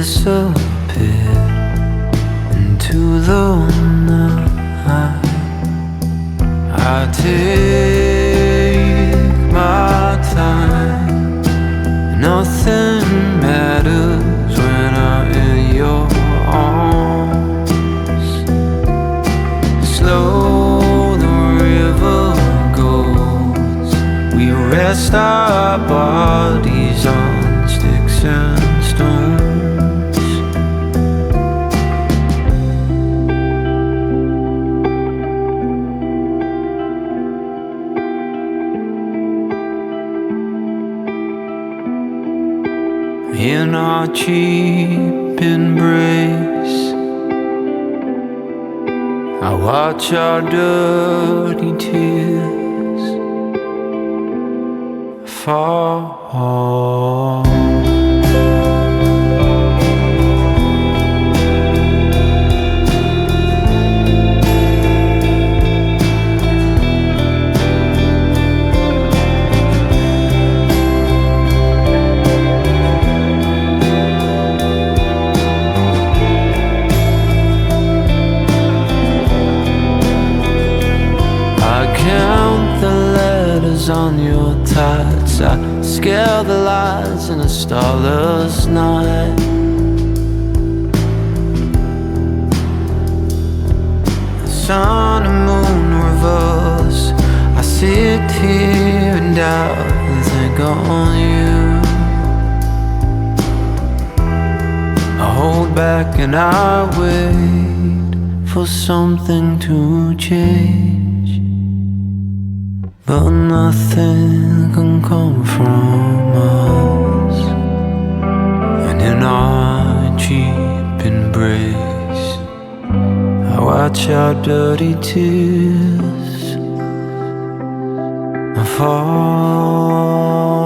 disappear into the night. I take my time. Nothing matters when I'm in your arms. Slow the river goes. We rest our bodies on sticks and stones. In our cheap embrace, I watch our dirty tears fall. On your tights, I scale the lights in a starless night. The sun and moon reverse. I sit here and doubt and think on you. I hold back and I wait for something to change. But nothing can come from us. And in our cheap embrace, I watch our dirty tears fall.